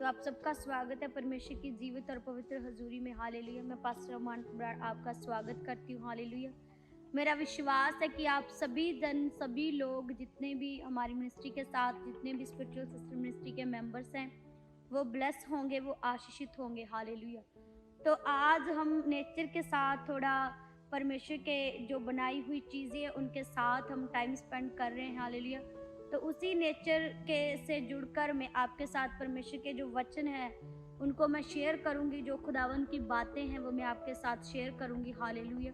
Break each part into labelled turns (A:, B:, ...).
A: आप सबका स्वागत है परमेश्वर की जीवित और पवित्र हजूरी में। हालेलुया। मैं पास्टर अमान कुबरार आपका स्वागत करती हूँ। हालेलुया। मेरा विश्वास है कि आप सभी लोग जितने भी हमारी मिनिस्ट्री के साथ जितने भी स्पिरिचुअल सिस्टर मिनिस्ट्री के मेंबर्स हैं वो ब्लेस होंगे, वो आशीषित होंगे। हालेलुया। तो आज हम नेचर के साथ थोड़ा परमेश्वर के जो बनाई हुई चीज़ें हैं उनके साथ हम टाइम स्पेंड कर रहे हैं। हालेलुया। तो उसी नेचर के से जुड़कर मैं आपके साथ परमेश्वर के जो वचन हैं उनको मैं शेयर करूंगी, जो खुदावन की बातें हैं वो मैं आपके साथ शेयर करूंगी। हालेलुया।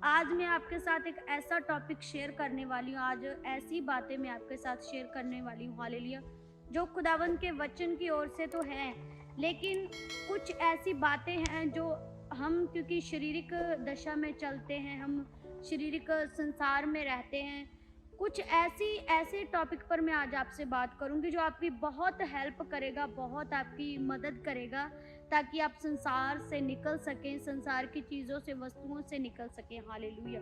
A: आज मैं आपके साथ एक ऐसा टॉपिक शेयर करने वाली हूँ, आज ऐसी बातें मैं आपके साथ शेयर करने वाली हूँ। हालेलुया। जो खुदावन के वचन की ओर से तो हैं, लेकिन कुछ ऐसी बातें हैं जो हम क्योंकि शारीरिक दशा में चलते हैं, हम शारीरिक संसार में रहते हैं, कुछ ऐसे टॉपिक पर मैं आज आपसे बात करूंगी जो आपकी बहुत हेल्प करेगा, बहुत आपकी मदद करेगा ताकि आप संसार से निकल सकें, संसार की चीज़ों से, वस्तुओं से निकल सकें। हालेलुया।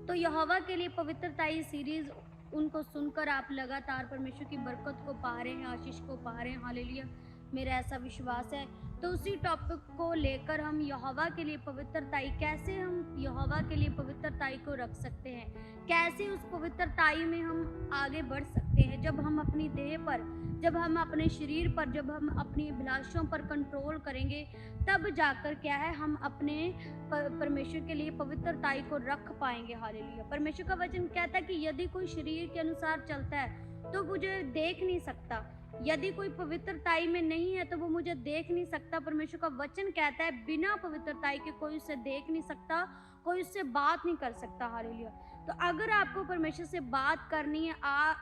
A: तो यहोवा के लिए पवित्रता ये सीरीज उनको सुनकर आप लगातार परमेश्वर की बरकत को पा रहे हैं, आशीष को पा रहे हैं। हालेलुया। मेरा ऐसा विश्वास है। तो उसी टॉपिक को लेकर हम यहोवा के लिए पवित्रताई, कैसे हम यहोवा के लिए पवित्रताई को रख सकते हैं, कैसे उस पवित्रताई में हम आगे बढ़ सकते हैं। जब हम अपनी देह पर, जब हम अपने शरीर पर, जब हम अपनी अभिलाषों पर कंट्रोल करेंगे, तब जाकर क्या है, हम अपने परमेश्वर के लिए पवित्रताई को रख पाएंगे। हालेलुया। परमेश्वर का वचन कहता है कि यदि कोई शरीर के अनुसार चलता है तो मुझे देख नहीं सकता, यदि कोई पवित्रताई में नहीं है तो वो मुझे देख नहीं सकता। परमेश्वर का वचन कहता है बिना पवित्रताई के कोई उससे देख नहीं सकता, कोई उससे बात नहीं कर सकता। हालेलुया। तो अगर आपको परमेश्वर से बात करनी है,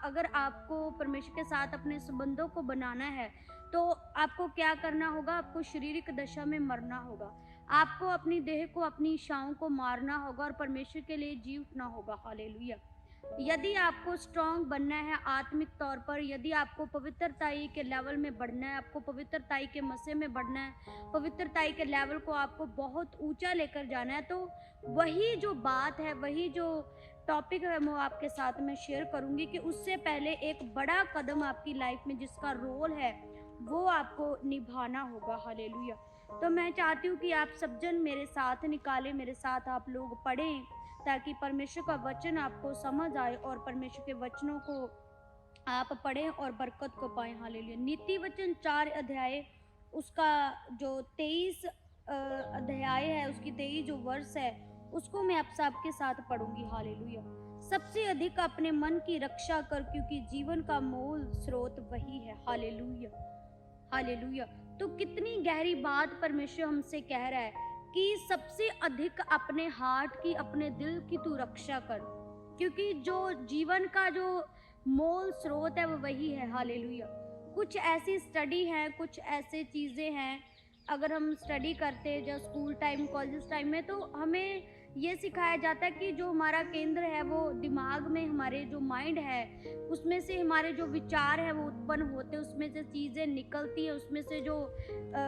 A: अगर आपको परमेश्वर के साथ अपने संबंधों को बनाना है, तो आपको क्या करना होगा? आपको शारीरिक दशा में मरना होगा, आपको अपनी देह को, अपनी इच्छाओं को मारना होगा और परमेश्वर के लिए जी उठना होगा। हालेलुया। यदि आपको स्ट्रांग बनना है आत्मिक तौर पर, यदि आपको पवित्रताई के लेवल में बढ़ना है, आपको पवित्रताई के मसे में बढ़ना है, पवित्रताई के लेवल को आपको बहुत ऊंचा लेकर जाना है, तो वही जो बात है, वही जो टॉपिक है वो आपके साथ में शेयर करूंगी कि उससे पहले एक बड़ा कदम आपकी लाइफ में जिसका रोल है वो आपको निभाना होगा। हालेलुया। तो मैं चाहती हूँ कि आप सब जन मेरे साथ निकालें, मेरे साथ आप लोग पढ़ें ताकि परमेश्वर का वचन आपको समझ आए और परमेश्वर के वचनों को आप पढ़ें और बरकत को पाएं। हालेलुया। नीति वचन 4 अध्याय, उसका जो 23 अध्याय है, उसकी 23 जो वर्ष है, उसको मैं आप सबके साथ पढ़ूंगी। हालेलुया। सबसे अधिक अपने मन की रक्षा कर, क्योंकि जीवन का मूल स्रोत वही है। हालेलुया। हालेलुया। तो कितनी गहरी बात परमेश्वर हमसे कह रहा है कि सबसे अधिक अपने हार्ट की, अपने दिल की तू रक्षा कर, क्योंकि जो जीवन का जो मूल स्रोत है वो वही है। हालेलुया। कुछ ऐसी स्टडी है, कुछ ऐसे चीज़ें हैं, अगर हम स्टडी करते हैं जो स्कूल टाइम, कॉलेज टाइम में, तो हमें ये सिखाया जाता है कि जो हमारा केंद्र है वो दिमाग में, हमारे जो माइंड है उसमें से हमारे जो विचार है वो उत्पन्न होते हैं, उसमें से चीज़ें निकलती है, उसमें से जो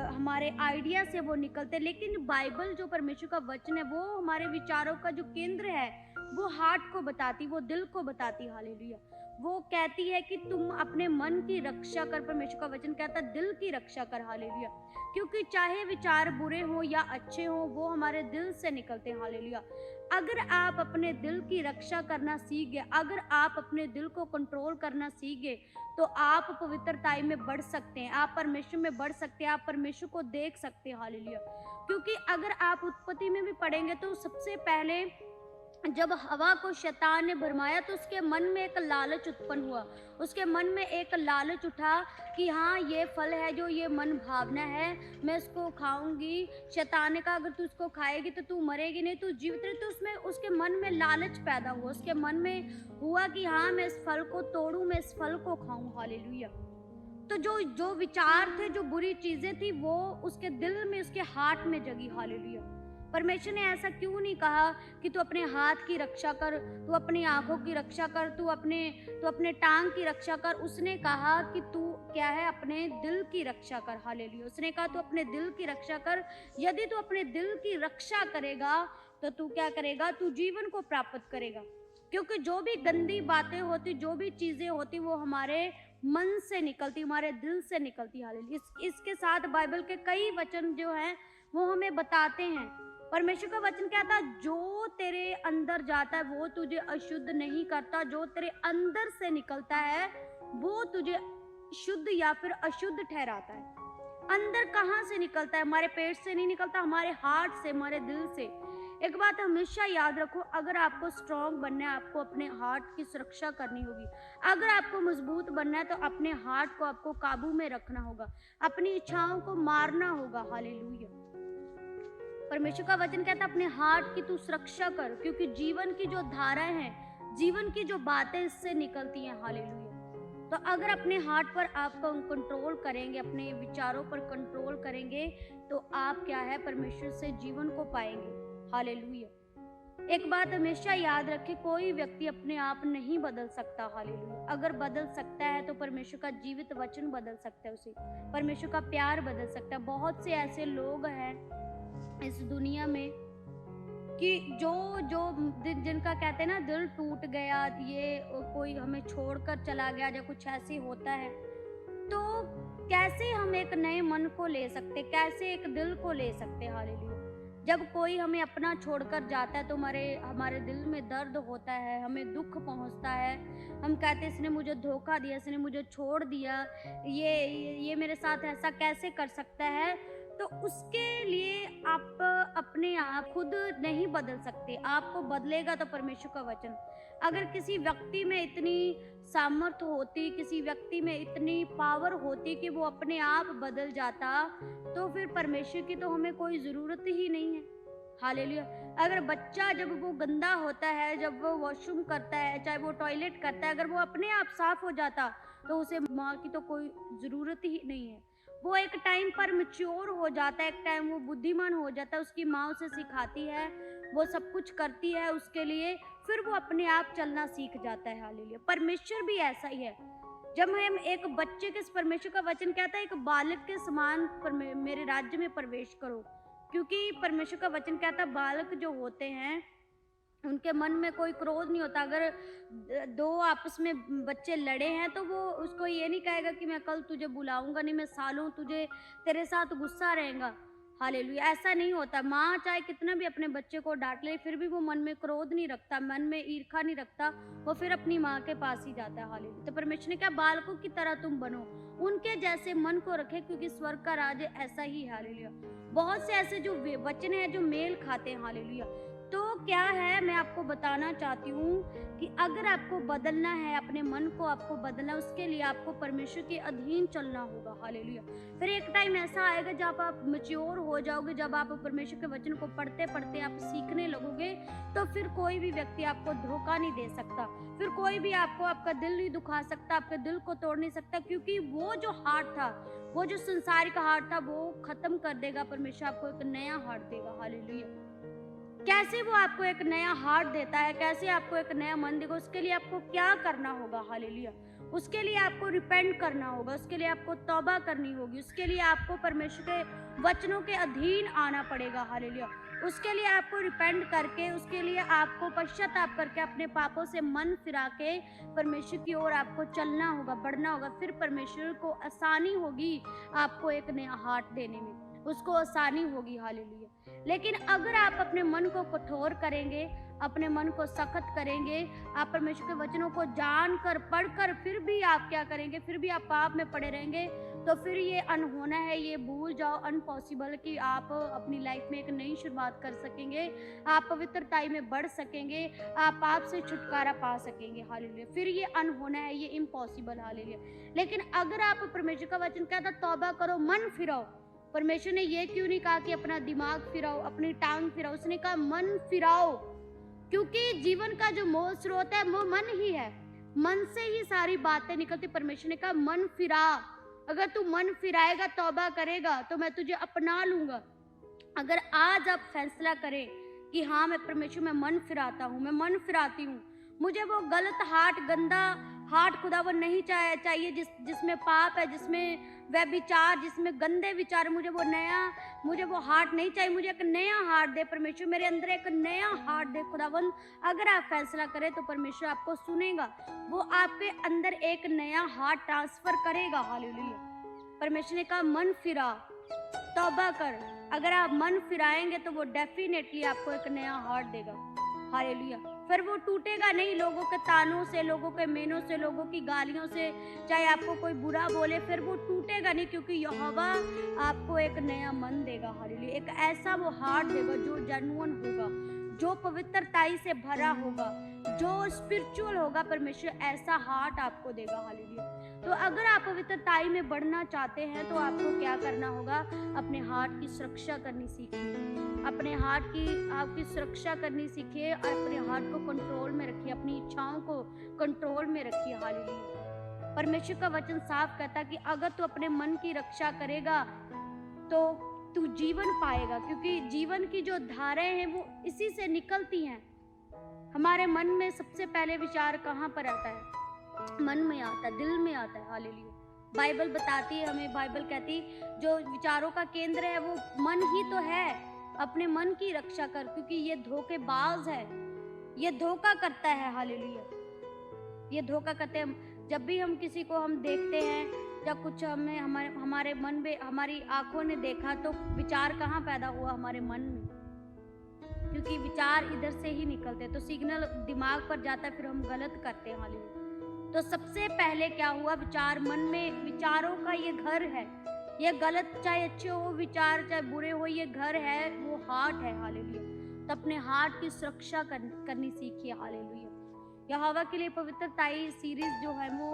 A: हमारे आइडिया से वो निकलते हैं। लेकिन बाइबल जो परमेश्वर का वचन है वो हमारे विचारों का जो केंद्र है वो हार्ट को बताती, वो दिल को बताती। हालेलुया। वो कहती है कि तुम अपने मन की रक्षा कर, परमेश्वर का वचन कहता है दिल की रक्षा कर। हालेलुया। क्योंकि चाहे विचार बुरे हो या अच्छे हो, वो हमारे दिल से निकलते हैं। हालेलुया। अगर आप अपने दिल की रक्षा करना सीख गए, अगर आप अपने दिल को कंट्रोल करना सीख गए, तो आप पवित्रताई में बढ़ सकते हैं, आप परमेश्वर में बढ़ सकते हैं, आप परमेश्वर को देख सकते हैं। हालेलुया। क्योंकि अगर आप उत्पत्ति में भी पढ़ेंगे तो सबसे पहले जब हवा को शैतान ने भरमाया तो उसके मन में एक लालच उत्पन्न हुआ, उसके मन में एक लालच उठा कि हाँ ये फल है जो ये मन भावना है, मैं इसको खाऊंगी। शैतान ने कहा अगर तू इसको खाएगी तो तू मरेगी नहीं, तू जीवित रहे। तो उसमें उसके मन में लालच पैदा हुआ, उसके मन में हुआ कि हाँ मैं इस फल को तोड़ूं, मैं इस फल को खाऊं। हालेलुया। तो जो जो विचार थे, जो बुरी चीजें थी, वो उसके दिल में, उसके हार्ट में जगी। हालेलुया। परमेश्वर ने ऐसा क्यों नहीं कहा कि तू अपने हाथ की रक्षा कर, तू अपनी आंखों की रक्षा कर, तू अपने टांग की रक्षा कर। उसने कहा कि तू क्या है, अपने दिल की रक्षा कर। हालेलुया। उसने कहा तू अपने दिल की रक्षा कर। यदि तू अपने दिल की रक्षा करेगा तो तू क्या करेगा? तू जीवन को प्राप्त करेगा। क्योंकि जो भी गंदी बातें होती, जो भी चीजें होती, वो हमारे मन से निकलती, हमारे दिल से निकलती। हालेलुया। इसके साथ बाइबल के कई वचन जो हैं वो हमें बताते हैं। परमेश्वर का वचन कहता है, जो तेरे अंदर जाता है वो तुझे अशुद्ध नहीं करता, जो तेरे अंदर से निकलता है वो तुझे शुद्ध या फिर अशुद्ध ठहराता है। अंदर कहाँ से निकलता है? हमारे पेट से नहीं निकलता, हमारे हार्ट से, हमारे दिल से। एक बात हमेशा याद रखो, अगर आपको स्ट्रांग बनना है, आपको अपने हार्ट की सुरक्षा करनी होगी। अगर आपको मजबूत बनना है तो अपने हार्ट को आपको काबू में रखना होगा, अपनी इच्छाओं को मारना होगा। हालेलुया। परमेश्वर का वचन कहता है, अपने हार्ट की तू सुरक्षा कर, क्योंकि जीवन की जो धाराएं हैं, जीवन की जो बातें इससे निकलती हैं। हालेलुया। तो अगर अपने हार्ट पर आप कंट्रोल करेंगे, अपने विचारों पर कंट्रोल करेंगे, तो आप क्या है, परमेश्वर से जीवन को पाएंगे। हालेलुया। एक बात हमेशा याद रखें, कोई व्यक्ति अपने आप नहीं बदल सकता। हालेलुया। अगर बदल सकता है तो परमेश्वर का जीवित वचन बदल सकता है, उसे परमेश्वर का प्यार बदल सकता है। बहुत से ऐसे लोग हैं इस दुनिया में कि जो जो जिनका कहते हैं ना, दिल टूट गया, ये कोई हमें छोड़कर चला गया या कुछ ऐसे होता है, तो कैसे हम एक नए मन को ले सकते, कैसे एक दिल को ले सकते। हालेलुया। जब कोई हमें अपना छोड़कर जाता है तो हमारे दिल में दर्द होता है, हमें दुख पहुंचता है। हम कहते हैं, इसने मुझे धोखा दिया, इसने मुझे छोड़ दिया, ये मेरे साथ ऐसा कैसे कर सकता है। तो उसके लिए आप अपने आप खुद नहीं बदल सकते, आपको बदलेगा तो परमेश्वर का वचन। अगर किसी व्यक्ति में इतनी सामर्थ्य होती, किसी व्यक्ति में इतनी पावर होती कि वो अपने आप बदल जाता, तो फिर परमेश्वर की तो हमें कोई ज़रूरत ही नहीं है। हालेलुया। अगर बच्चा जब वो गंदा होता है, जब वो वॉशरूम करता है, चाहे वो टॉयलेट करता है, अगर वो अपने आप साफ हो जाता तो उसे माँ की तो कोई ज़रूरत ही नहीं है। वो एक टाइम पर मैच्योर हो जाता है, एक टाइम वो बुद्धिमान हो जाता है, उसकी माँ उसे सिखाती है, वो सब कुछ करती है उसके लिए, फिर वो अपने आप चलना सीख जाता है। हालेलुया। परमेश्वर भी ऐसा ही है। जब हम एक बच्चे के, परमेश्वर का वचन कहता है, एक बालक के समान मेरे राज्य में प्रवेश करो, क्योंकि परमेश्वर का वचन कहता है, बालक जो होते हैं उनके मन में कोई क्रोध नहीं होता। अगर दो आपस में बच्चे लड़े हैं तो वो उसको ये नहीं कहेगा कि मैं कल तुझे बुलाऊंगा नहीं, मैं सालों तेरे साथ गुस्सा रहेगा। हालेलुया। ऐसा नहीं होता। माँ चाहे कितना भी अपने बच्चे को डांट ले, फिर भी वो मन में क्रोध नहीं रखता, मन में ईर्खा नहीं रखता, वो फिर अपनी माँ के पास ही जाता है। हालेलुया। तो परमेश्वर ने कहा, बालकों की तरह तुम बनो, उनके जैसे मन को रखे, क्योंकि स्वर्ग का राज ऐसा ही। हालेलुया। बहुत से ऐसे जो वचन है जो मेल खाते हैं। हालेलुया। तो क्या है, मैं आपको बताना चाहती हूँ कि अगर आपको बदलना है, अपने मन को आपको बदलना, उसके लिए आपको परमेश्वर के अधीन चलना होगा। हालेलुया। फिर एक टाइम ऐसा आएगा जब आप मैच्योर हो जाओगे, जब आप परमेश्वर के वचन को पढ़ते पढ़ते आप सीखने लगोगे, तो फिर कोई भी व्यक्ति आपको धोखा नहीं दे सकता, फिर कोई भी आपको आपका दिल नहीं दुखा सकता, आपके दिल को तोड़ नहीं सकता, क्योंकि वो जो हार्ट था, वो जो संसारिक हार्ट था, वो खत्म कर देगा। परमेश्वर आपको एक नया हार्ट देगा। हालेलुया। कैसे वो आपको एक नया हार्ट देता है, कैसे आपको एक नया मन देगा, उसके लिए आपको क्या करना होगा। हालेलुया। उसके लिए आपको रिपेंट करना होगा, उसके लिए आपको तौबा करनी होगी, उसके लिए आपको परमेश्वर के वचनों के अधीन आना पड़ेगा। हालेलुया। उसके लिए आपको रिपेंट करके, उसके लिए आपको पश्चाताप करके, अपने पापों से मन फिरा के परमेश्वर की ओर आपको चलना होगा, बढ़ना होगा। फिर परमेश्वर को आसानी होगी आपको एक नया हार्ट देने में, उसको आसानी होगी। हालेलुया। लेकिन अगर आप अपने मन को कठोर करेंगे, अपने मन को सख्त करेंगे, आप परमेश्वर के वचनों को जानकर पढ़कर फिर भी आप क्या करेंगे, फिर भी आप पाप में पड़े रहेंगे, तो फिर ये अनहोना है, ये भूल जाओ, अनपॉसिबल कि आप अपनी लाइफ में एक नई शुरुआत कर सकेंगे, आप पवित्रताई में बढ़ सकेंगे, आप पाप से छुटकारा पा सकेंगे। हालेलुया। फिर ये अनहोना है, ये इम्पॉसिबल। हालेलुया। लेकिन अगर आप परमेश्वर का वचन कहता तौबा करो, मन फिराओ, परमेश्वर ने ये क्यों नहीं कहा कि अपना दिमाग फिराओ, अपनी टांग फिराओ, उसने कहा मन फिराओ, क्योंकि जीवन का जो मूल स्रोत है वो मन ही है, मन से ही सारी बातें निकलती। परमेश्वर ने कहा मन फिरा, अगर तू मन फिराएगा, तौबा करेगा, तो मैं तुझे अपना लूंगा। अगर आज आप फैसला करें कि हाँ मैं परमेश्वर में मन फिराता हूँ, मैं मन फिराती हूँ, मुझे वो गलत हार्ट, गंदा हार्ट खुदावन नहीं चाहिए जिसमें पाप है, जिसमें व्यभिचार, जिसमें गंदे विचार। मुझे वो हार्ट नहीं चाहिए। मुझे एक नया हार्ट दे परमेश्वर, मेरे अंदर एक नया हार्ट दे खुदावन। अगर आप फैसला करें तो परमेश्वर आपको सुनेगा, वो आपके अंदर एक नया हार्ट ट्रांसफर करेगा। हालेलुया। परमेश्वर ने कहा मन फिरा, तौबा कर। अगर आप मन फिराएंगे तो वो डेफिनेटली आपको एक नया हार्ट देगा। हालेलुया। फिर वो टूटेगा नहीं लोगों के तानों से, लोगों के मेनों से, लोगों की गालियों से, चाहे आपको कोई बुरा बोले, फिर वो टूटेगा नहीं, क्योंकि यहोवा आपको एक नया मन देगा। हालेलुया। एक ऐसा वो हार्ट देगा जो जेन्युइन होगा, जो पवित्रताई से भरा होगा, जो स्पिरिचुअल होगा। परमेश्वर ऐसा हार्ट आपको देगा। हालेलुया। तो अगर आप पवित्रताई में बढ़ना चाहते हैं तो आपको क्या करना होगा? अपने हार्ट की सुरक्षा करनी सीखिए। अपने हार्ट की आपकी सुरक्षा करनी सीखिए और अपने हार्ट को कंट्रोल में रखिए, अपनी इच्छाओं को कंट्रोल में रखिए। हालेलुया। परमेश्वर का वचन साफ कहता है कि अगर तू अपने मन की रक्षा करेगा तो तू जीवन पाएगा, क्योंकि जीवन की जो धाराएं हैं वो इसी से निकलती हैं। हमारे मन में सबसे पहले विचार कहाँ पर आता है? मन में आता है, दिल में आता है। हालेलुया। बाइबल बताती है हमें, बाइबल कहती जो विचारों का केंद्र है वो मन ही तो है। अपने मन की रक्षा कर, क्योंकि ये धोखेबाज है, ये धोखा करता है। हालेलुया। ये धोखा करते हैं। जब भी हम किसी को हम देखते हैं या कुछ हमें हमारे मन में, हमारी आंखों ने देखा, तो विचार कहाँ पैदा हुआ? हमारे मन में, क्योंकि विचार इधर से ही निकलते हैं। तो सिग्नल दिमाग पर जाता है, फिर हम गलत करते हैं। हालेलुया। तो सबसे पहले क्या हुआ? विचार मन में, विचारों का ये घर है। ये गलत चाहे अच्छे हो विचार, चाहे बुरे हो, ये घर है, वो हार्ट है। हालेलुया। तो अपने हार्ट की सुरक्षा करनी सीखिए। हालेलुया। यहोवा के लिए पवित्रताई सीरीज जो है वो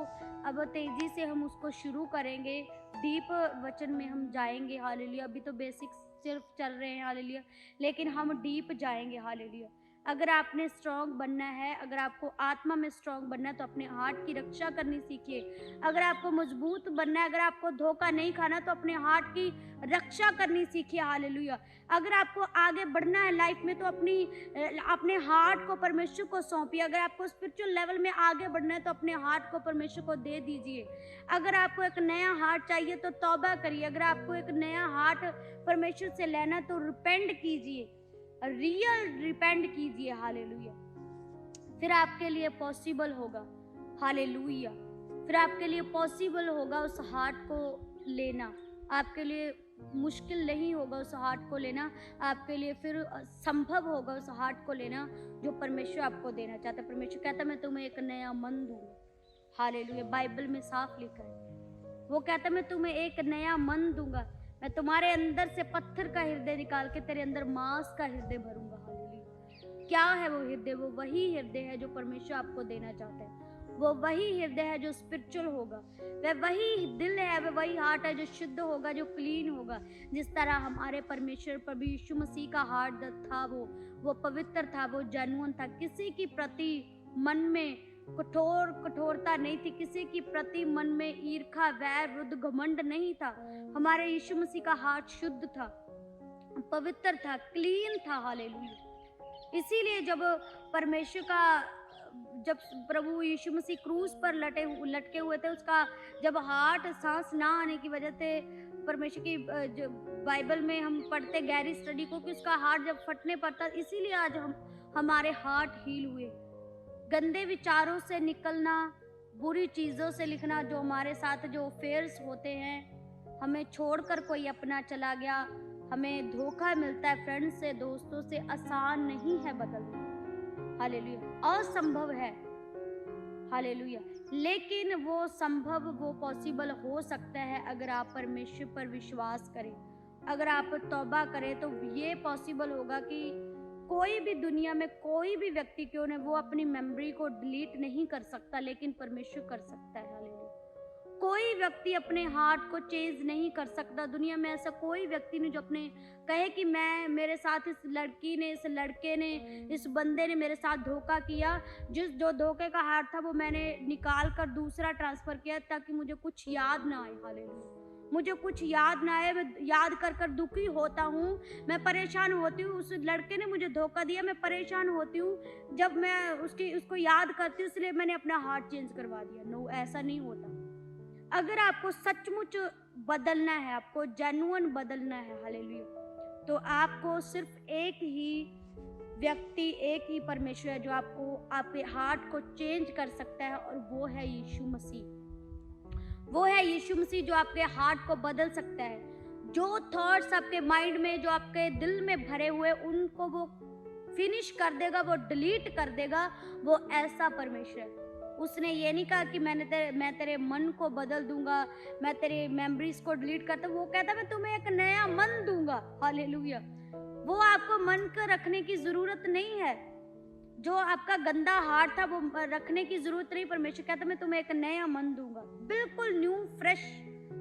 A: अब तेजी से हम उसको शुरू करेंगे, डीप वचन में हम जाएंगे। हालेलुया। अभी तो बेसिक्स सिर्फ चल रहे हैं। हालेलुया। लेकिन हम डीप जाएंगे। हालेलुया। अगर आपने स्ट्रांग बनना है, अगर आपको आत्मा में स्ट्रांग बनना है तो अपने हार्ट की रक्षा करनी सीखिए। अगर आपको मजबूत बनना है, अगर आपको धोखा नहीं खाना तो अपने हार्ट की रक्षा करनी सीखिए। हालेलुया। अगर आपको आगे बढ़ना है लाइफ में तो अपने हार्ट को परमेश्वर को सौंपिए। अगर आपको स्पिरिचुअल लेवल में आगे बढ़ना है तो अपने हार्ट को परमेश्वर को दे दीजिए। अगर आपको एक नया हार्ट चाहिए तो तौबा करिए। अगर आपको एक नया हार्ट परमेश्वर से लेना तो रिपेंट कीजिए, रियल रिपेंट कीजिए। हालेलुया। फिर आपके लिए पॉसिबल होगा। हालेलुया। फिर आपके लिए पॉसिबल होगा उस हार्ट को लेना। आपके लिए मुश्किल नहीं होगा उस हार्ट को लेना। आपके लिए फिर संभव होगा उस हार्ट को लेना जो परमेश्वर आपको देना चाहता है। परमेश्वर कहता है मैं तुम्हें एक नया मन दूंगा। हालेलुया। बाइबल में साफ लिखा है, वो कहता है मैं तुम्हें एक नया मन दूंगा। मैं तुम्हारे अंदर से पत्थर का हृदय निकाल के तेरे अंदर मांस का हृदय भरूंगा। हालेलुया। क्या है वो हृदय? वो वही हृदय है जो परमेश्वर आपको देना चाहता है। वो वही हृदय है जो स्पिरिचुअल होगा। वह वही दिल है, वह वही हार्ट है जो शुद्ध होगा, जो क्लीन होगा। जिस तरह हमारे परमेश्वर प्रभु यीशु मसीह का हार्ट था, वो पवित्र था, वो जेन्युइन था। किसी की प्रति मन में कठोरता नहीं थी, किसी की प्रति मन में ईर्खा, वैर, विरुद्ध, घमंड नहीं था। हमारे यीशु मसीह का हार्ट शुद्ध था, पवित्र था, क्लीन था। हालेलुया। इसीलिए जब प्रभु यीशु मसीह क्रूस पर लटके हुए थे, उसका जब हार्ट सांस ना आने की वजह से, परमेश्वर की बाइबल में हम पढ़ते गहरी स्टडी को कि उसका हार्ट जब फटने पर था, इसीलिए आज हमारे हार्ट हील हुए। गंदे विचारों से निकलना, बुरी चीज़ों से लिखना, जो हमारे साथ जो अफेयर्स होते हैं, हमें छोड़कर कोई अपना चला गया, हमें धोखा मिलता है फ्रेंड्स से, दोस्तों से, आसान नहीं है बदलना। हालेलुया। असंभव है। हालेलुया। लेकिन वो संभव, वो पॉसिबल हो सकता है अगर आप परमेश्वर पर विश्वास करें, अगर आप तौबा करें तो ये पॉसिबल होगा कि कोई भी दुनिया में कोई भी व्यक्ति क्यों न वो अपनी मेमोरी को डिलीट नहीं कर सकता, लेकिन परमेश्वर कर सकता है। हालेलुया। कोई व्यक्ति अपने हार्ट को चेंज नहीं कर सकता। दुनिया में ऐसा कोई व्यक्ति नहीं जो अपने कहे कि मेरे साथ इस लड़की ने, इस लड़के ने, इस बंदे ने मेरे साथ धोखा किया, जो धोखे का हार्ट था वो मैंने निकाल कर दूसरा ट्रांसफर किया ताकि मुझे कुछ याद ना आए। हालेलुया। मुझे कुछ याद ना आए, मैं याद कर कर दुखी होता हूँ, मैं परेशान होती हूँ, उस लड़के ने मुझे धोखा दिया, मैं परेशान होती हूँ जब मैं उसको याद करती हूँ, इसलिए मैंने अपना हार्ट चेंज करवा दिया। नो, ऐसा नहीं होता। अगर आपको सचमुच बदलना है, आपको जेन्युइन बदलना है, हालेलुया, तो आपको सिर्फ एक ही व्यक्ति, एक ही परमेश्वर है जो आपको, आपके हार्ट को चेंज कर सकता है, और वो है यीशु मसीह। वो है यीशु मसीह जो आपके हार्ट को बदल सकता है। जो थॉट्स आपके माइंड में, जो आपके दिल में भरे हुए, उनको वो फिनिश कर देगा, वो डिलीट कर देगा। वो ऐसा परमेश्वर है। उसने ये नहीं कहा कि मैं तेरे मन को बदल दूंगा, मैं तेरे मेमोरीज को डिलीट करता। वो कहता मैं तुम्हें एक नया मन दूंगा। हालेलुया। वो आपको मन को रखने की जरूरत नहीं है। जो आपका गंदा हार्ट था वो रखने की जरूरत नहीं। परमेश्वर कहता मैं तुम्हें एक नया मन दूंगा, बिल्कुल न्यू फ्रेश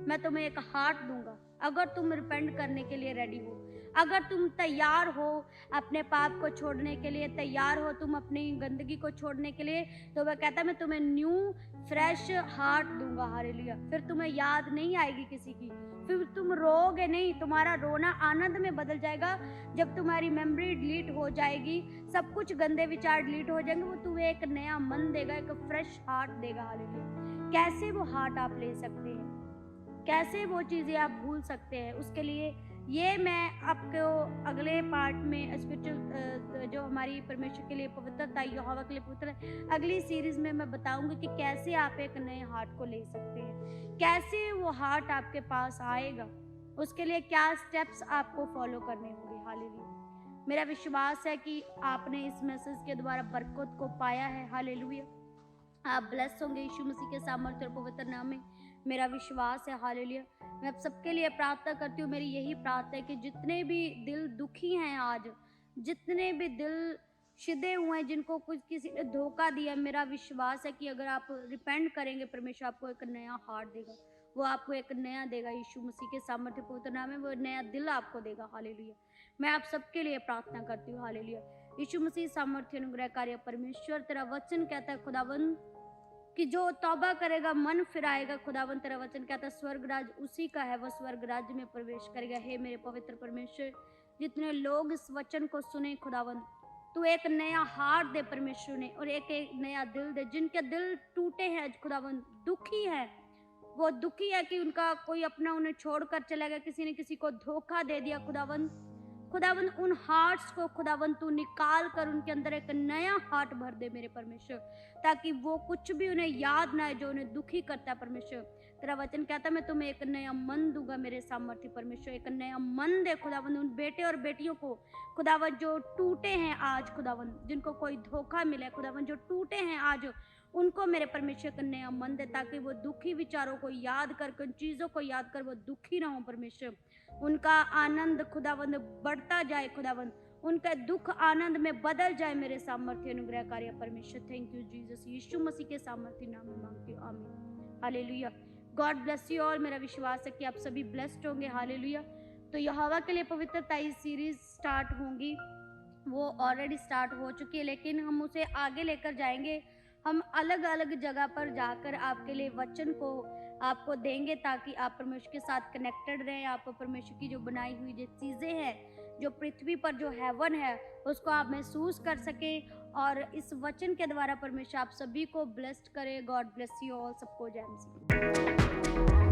A: मैं तुम्हें एक हार्ट दूंगा। अगर तुम रिपेंट करने के लिए रेडी हो, अगर तुम तैयार हो अपने पाप को छोड़ने के लिए, तैयार हो तुम अपनी गंदगी को छोड़ने के लिए, तो वह कहता मैं तुम्हें न्यू फ्रेश हार्ट दूंगा। हालेलुया। फिर तुम्हें याद नहीं आएगी किसी की, फिर तुम रोगे नहीं, तुम्हारा रोना आनंद में बदल जाएगा। जब तुम्हारी मेमोरी डिलीट हो जाएगी, सब कुछ गंदे विचार डिलीट हो जाएंगे, वो तुम्हें एक नया मन देगा, एक फ्रेश हार्ट देगा। हालेलुया। कैसे वो हार्ट आप ले सकते हैं, कैसे वो चीज़ें आप भूल सकते हैं, उसके लिए ये मैं आपको अगले पार्ट में स्पिरिचुअल जो हमारी परमेश्वर के लिए पवित्रता, यहोवा के लिए पवित्र, अगली सीरीज में मैं बताऊंगी कि कैसे आप एक नए हार्ट को ले सकते हैं, कैसे वो हार्ट आपके पास आएगा, उसके लिए क्या स्टेप्स आपको फॉलो करने होंगे। हालेलुया। मेरा विश्वास है कि आपने इस मैसेज के द्वारा बरकत को पाया है। हालेलुया। आप ब्लेस होंगे यीशु मसीह के सामर्थ्य और पवित्र नाम में, मेरा विश्वास है। हालेलुया। मैं आप सबके लिए प्रार्थना करती हूँ। मेरी यही प्रार्थना है कि जितने भी दिल दुखी हैं आज, जितने भी दिल शिदे हुए हैं, जिनको कुछ किसी ने धोखा दिया, मेरा विश्वास है कि अगर आप रिपेंट करेंगे, परमेश्वर आपको एक नया हार्ट देगा, वो आपको एक नया देगा। यीशु मसीह के सामर्थ्य पवित्र नाम में वो नया दिल आपको देगा। हालेलुया। मैं आप सबके लिए प्रार्थना करती हूँ। हालेलुया। यीशु मसीह सामर्थ्य अनुग्रहकारी परमेश्वर, तेरा वचन कहता है खुदावन कि जो तौबा करेगा, मन फिराएगा, खुदावन तेरा वचन कहता है स्वर्ग राज उसी का है, वह स्वर्ग राज्य में प्रवेश करेगा। हे मेरे पवित्र परमेश्वर, जितने लोग इस वचन को सुने खुदावन, तू एक नया हार्ट दे परमेश्वर ने, और एक नया दिल दे। जिनके दिल टूटे हैं खुदावन, दुखी है, वो दुखी है कि उनका कोई अपना उन्हें छोड़कर चला गया, किसी ने किसी को धोखा दे दिया। खुदावन उन हार्ट्स को खुदावन तू निकाल कर उनके अंदर एक नया हार्ट भर दे मेरे परमेश्वर, ताकि वो कुछ भी उन्हें याद ना आए जो उन्हें दुखी करता है। परमेश्वर तेरा वचन कहता है मैं तुम्हें एक नया मन दूंगा मेरे सामर्थ्य परमेश्वर। एक नया मन दे खुदावन उन बेटे और बेटियों को, खुदावन जो टूटे हैं आज, खुदावन जिनको कोई धोखा मिला है, खुदावन जो टूटे हैं आज, उनको मेरे परमेश्वर का नया मन दे, ताकि वो दुखी विचारों को याद कर, उन चीज़ों को याद कर वो दुखी ना हो परमेश्वर। उनका आनंद खुदावंद बढ़ता जाए, खुदावंद उनका दुख आनंद में बदल जाए मेरे सामर्थ्य अनुग्रहकारी परमेश्वर। थैंक यू जीसस, यीशु मसीह के सामर्थ्य नाम में मांगती हूँ, आमीन। Hallelujah. God bless you all. मेरा विश्वास है कि आप सभी ब्लेस्ड होंगे। हालेलुया। तो यहोवा के लिए पवित्रता सीरीज स्टार्ट होंगी, वो ऑलरेडी स्टार्ट हो चुकी है, लेकिन हम उसे आगे लेकर जाएंगे। हम अलग अलग जगह पर जाकर आपके लिए वचन को आपको देंगे, ताकि आप परमेश्वर के साथ कनेक्टेड रहें। आप परमेश्वर की जो बनाई हुई जो चीज़ें हैं, जो पृथ्वी पर जो हेवन है, उसको आप महसूस कर सकें, और इस वचन के द्वारा परमेश्वर आप सभी को ब्लेस्ड करे। God bless you all. सबको जय मसीह।